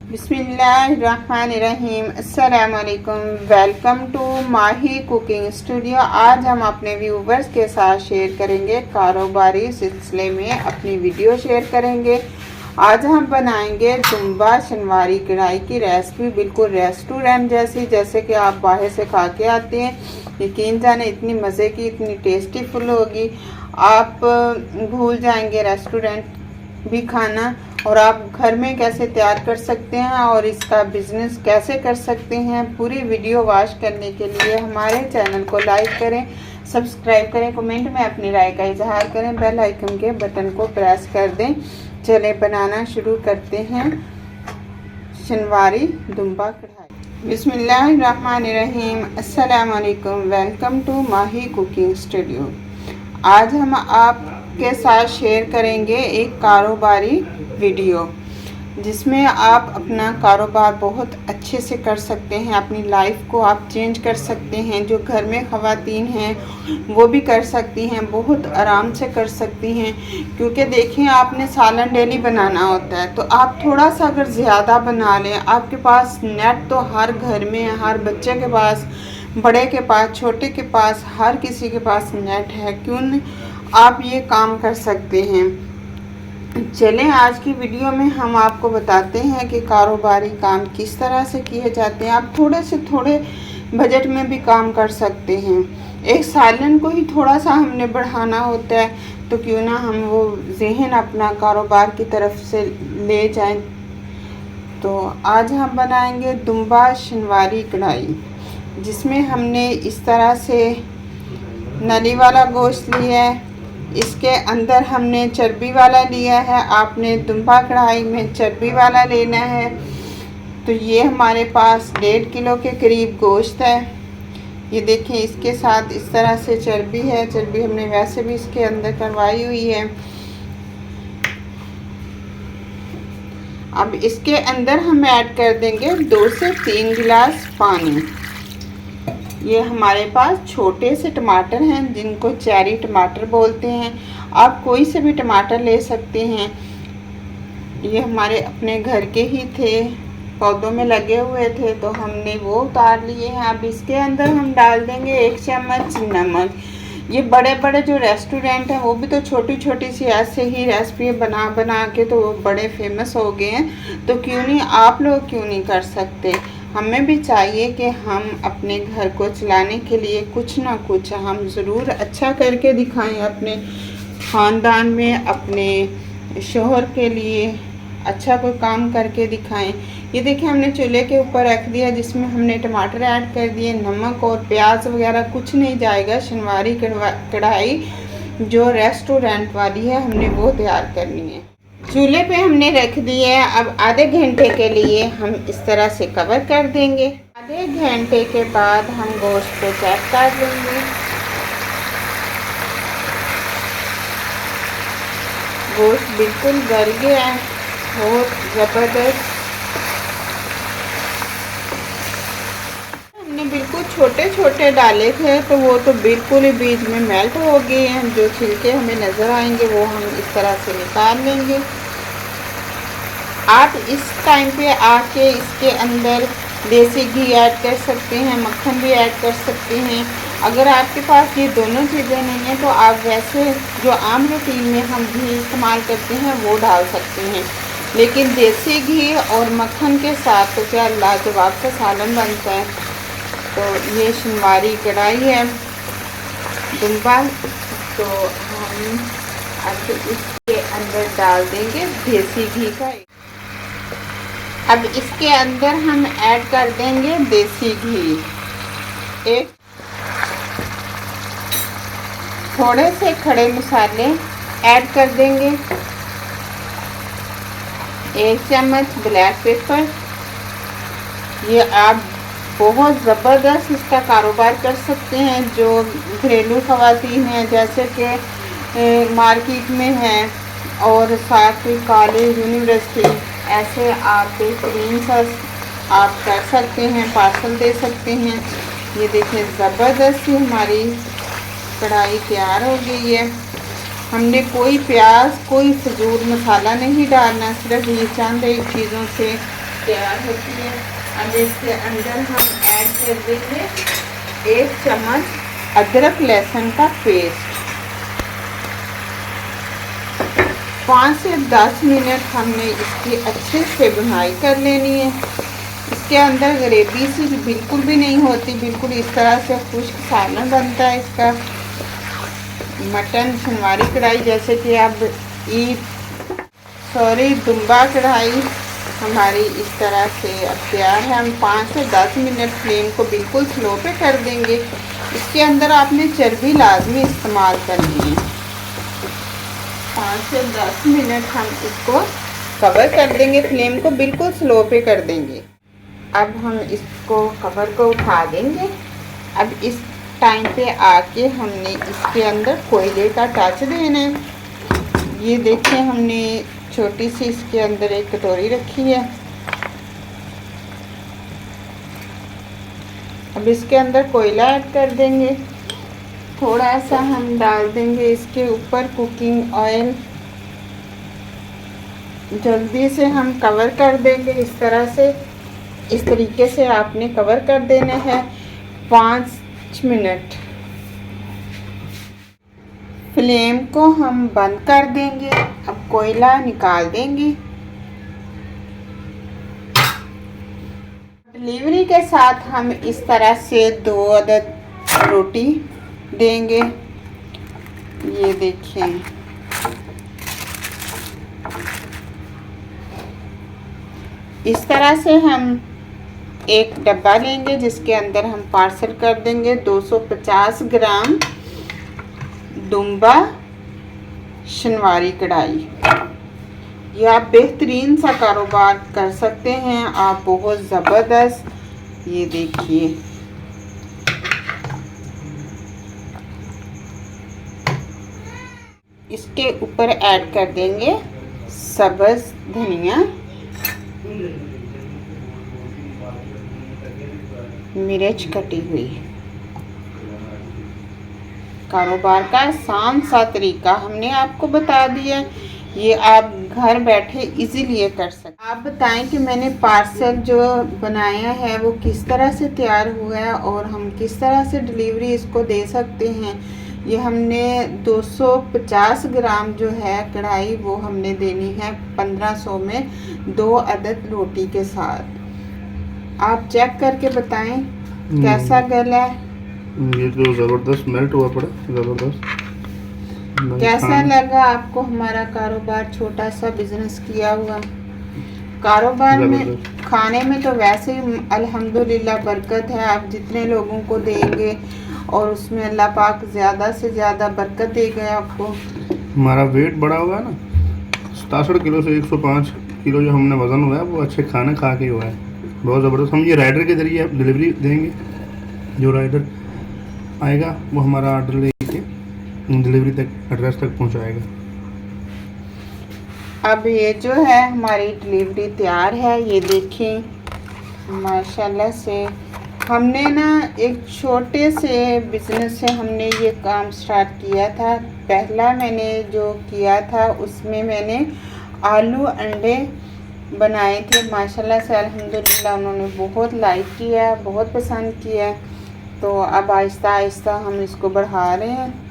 बिस्मिल्लाहिर्रहमानिर्रहीम। अस्सलामुअलैकुम। Welcome to Mahi cooking studio. आज हम अपने व्यूवर्स के साथ शेयर करेंगे, कारोबारी सिलसिले में अपनी वीडियो शेयर करेंगे। आज हम बनाएंगे दुम्बा शनवारी कढ़ाई की रेसिपी, बिल्कुल रेस्टोरेंट जैसी, जैसे कि आप बाहर से खा के आते हैं। यकीन जाने इतनी मज़े की, इतनी टेस्टी फुल होगी, आप भूल जाएंगे रेस्टोरेंट भी खाना। और आप घर में कैसे तैयार कर सकते हैं और इसका बिज़नेस कैसे कर सकते हैं, पूरी वीडियो वॉच करने के लिए हमारे चैनल को लाइक करें, सब्सक्राइब करें, कमेंट में अपनी राय का इजहार करें, बेल आइकन के बटन को प्रेस कर दें। चले बनाना शुरू करते हैं शनवारी दुम्बा कढ़ाई। बिस्मिल्लाहिर्रहमानिर्रहीम। अस्सलाम वालेकुम। Welcome to Mahi cooking studio. आज हम आपके साथ शेयर करेंगे एक कारोबारी वीडियो, जिसमें आप अपना कारोबार बहुत अच्छे से कर सकते हैं, अपनी लाइफ को आप चेंज कर सकते हैं। जो घर में ख़वातीन हैं वो भी कर सकती हैं, बहुत आराम से कर सकती हैं। क्योंकि देखें, आपने सालन डेली बनाना होता है, तो आप थोड़ा सा अगर ज़्यादा बना लें, आपके पास नेट तो हर घर में है, हर बच्चे के पास, बड़े के पास, छोटे के पास, हर किसी के पास नेट है। क्यों नहीं आप ये काम कर सकते हैं। चलें, आज की वीडियो में हम आपको बताते हैं कि कारोबारी काम किस तरह से किए जाते हैं। आप थोड़े से थोड़े बजट में भी काम कर सकते हैं। एक सालन को ही थोड़ा सा हमने बढ़ाना होता है, तो क्यों ना हम वो जहन अपना कारोबार की तरफ से ले जाएं। तो आज हम बनाएंगे दुम्बा शनवारी कढ़ाई, जिसमें हमने इस तरह से नली वाला गोश्त लिया है। इसके अंदर हमने चर्बी वाला लिया है। आपने दुम्बा कढ़ाई में चर्बी वाला लेना है। तो ये हमारे पास 1.5 किलो के करीब गोश्त है। ये देखिए, इसके साथ इस तरह से चर्बी है। चर्बी हमने वैसे भी इसके अंदर करवाई हुई है। अब इसके अंदर हम ऐड कर देंगे 2 से 3 गिलास पानी। ये हमारे पास छोटे से टमाटर हैं, जिनको चेरी टमाटर बोलते हैं। आप कोई से भी टमाटर ले सकते हैं। ये हमारे अपने घर के ही थे, पौधों में लगे हुए थे, तो हमने वो उतार लिए हैं। अब इसके अंदर हम डाल देंगे 1 चम्मच नमक। ये बड़े बड़े जो रेस्टोरेंट हैं वो भी तो छोटी छोटी सी ऐसे ही रेसिपी बना बना के तो बड़े फेमस हो गए हैं। तो क्यों नहीं आप लोग क्यों नहीं कर सकते। हमें भी चाहिए कि हम अपने घर को चलाने के लिए कुछ ना कुछ हम ज़रूर अच्छा करके दिखाएं, अपने ख़ानदान में, अपने शोहर के लिए अच्छा कोई काम करके दिखाएं। ये देखिए, हमने चूल्हे के ऊपर रख दिया, जिसमें हमने टमाटर ऐड कर दिए। नमक और प्याज वगैरह कुछ नहीं जाएगा। शनवारी कढ़ाई जो रेस्टोरेंट वाली है, हमने वो तैयार करनी है। चूल्हे पे हमने रख दिए है। अब आधे घंटे के लिए हम इस तरह से कवर कर देंगे। आधे घंटे के बाद हम गोश्त को चेक कर लेंगे। गोश्त बिल्कुल गल गया है, बहुत ज़बरदस्त। हमने बिल्कुल छोटे छोटे डाले थे, तो वो तो बिल्कुल ही बीच में मेल्ट हो गए हैं। जो छिलके हमें नज़र आएंगे वो हम इस तरह से निकाल लेंगे। आप इस टाइम पे आके इसके अंदर देसी घी ऐड कर सकते हैं, मक्खन भी ऐड कर सकते हैं। अगर आपके पास ये दोनों चीज़ें नहीं हैं, तो आप वैसे जो आम रूटीन में हम घी इस्तेमाल करते हैं वो डाल सकते हैं। लेकिन देसी घी और मक्खन के साथ तो क्या लाजवाब सा सालन बनता है। तो ये शनवारी कढ़ाई है दुम्बा, तो हम अब इसके अंदर डाल देंगे देसी घी का। अब इसके अंदर हम ऐड कर देंगे देसी घी। एक थोड़े से खड़े मसाले ऐड कर देंगे। 1 चम्मच ब्लैक पेपर। ये आप बहुत ज़बरदस्त इसका कारोबार कर सकते हैं। जो घरेलू ख़वातीन हैं, जैसे कि मार्केट में हैं और साथ ही कॉलेज, यूनिवर्सिटी, ऐसे आप बेहतरीन सा आप कर सकते हैं, पार्सल दे सकते हैं। ये देखिए, ज़बरदस्त ही हमारी कढ़ाई तैयार हो गई है। हमने कोई प्याज, कोई फजूल मसाला नहीं डालना, सिर्फ ये चंद एक चीज़ों से तैयार होती है। अब इसके अंदर हम ऐड कर देंगे 1 चम्मच अदरक लहसुन का पेस्ट। 5 से 10 मिनट हमने इसकी अच्छे से भुनाई कर लेनी है। इसके अंदर ग्रेवी सी बिल्कुल भी नहीं होती, बिल्कुल इस तरह से खुश्क सालन बनता है इसका। मटन शनवारी कढ़ाई जैसे कि अब दुम्बा कढ़ाई हमारी इस तरह से अब तैयार है। हम 5 से 10 मिनट फ्लेम को बिल्कुल स्लो पे कर देंगे। इसके अंदर आपने चर्बी लाजमी इस्तेमाल करनी है। 5 से 10 मिनट हम इसको कवर कर देंगे, फ्लेम को बिल्कुल स्लो पे कर देंगे। अब हम इसको कवर को उठा देंगे। अब इस टाइम पे आके हमने इसके अंदर कोयले का टच देना है। ये देखिए हमने छोटी सी इसके अंदर एक कटोरी रखी है। अब इसके अंदर कोयला ऐड कर देंगे। थोड़ा सा हम डाल देंगे इसके ऊपर कुकिंग ऑयल। जल्दी से हम कवर कर देंगे इस तरह से। इस तरीके से आपने कवर कर देना है 5 मिनट। फ्लेम को हम बंद कर देंगे। अब कोयला निकाल देंगे। डिलीवरी के साथ हम इस तरह से 2 अदद रोटी देंगे। ये देखिए इस तरह से हम एक डब्बा लेंगे जिसके अंदर हम पार्सल कर देंगे 250 ग्राम दुम्बा शनवारी कढ़ाई। ये आप बेहतरीन सा कारोबार कर सकते हैं आप, बहुत ज़बरदस्त। ये देखिए इसके ऊपर ऐड कर देंगे सब्ज़ धनिया, मिर्च कटी हुई। कारोबार का आसान सा तरीका हमने आपको बता दिया। ये आप घर बैठे इजीली कर सकते। आप बताएं कि मैंने पार्सल जो बनाया है वो किस तरह से तैयार हुआ है और हम किस तरह से डिलीवरी इसको दे सकते हैं। ये हमने 250 ग्राम जो है कढ़ाई वो हमने देनी है 1500 में 2 अदद रोटी के साथ। आप चेक करके बताएं कैसा गला है। ये तो ज़बरदस्त मेल्ट हुआ पड़ा, ज़बरदस्त। कैसा लगा आपको हमारा कारोबार, छोटा सा बिजनेस किया हुआ कारोबार में? खाने में तो वैसे ही अल्हम्दुलिल्लाह बरकत है। आप जितने लोगों को देंगे और उसमें अल्लाह पाक ज़्यादा से ज़्यादा बरकत देगा आपको। हमारा वेट बढ़ा हुआ है ना, 67 किलो से 105 किलो जो हमने वज़न हुआ है वो अच्छे खाना खा के हुआ है, बहुत ज़बरदस्त। हम ये राइडर के ज़रिए डिलीवरी देंगे। जो राइडर आएगा वो हमारा ऑर्डर लेके डिलीवरी तक एड्रेस तक पहुंचाएगा। अब ये जो है हमारी डिलीवरी तैयार है। ये देखें माशाल्लाह से हमने ना एक छोटे से बिज़नेस से हमने ये काम स्टार्ट किया था। पहला मैंने जो किया था उसमें मैंने आलू अंडे बनाए थे। माशाल्लाह से अल्हम्दुलिल्लाह उन्होंने बहुत लाइक किया, बहुत पसंद किया। तो अब आहिस्ता आहिस्ता हम इसको बढ़ा रहे हैं।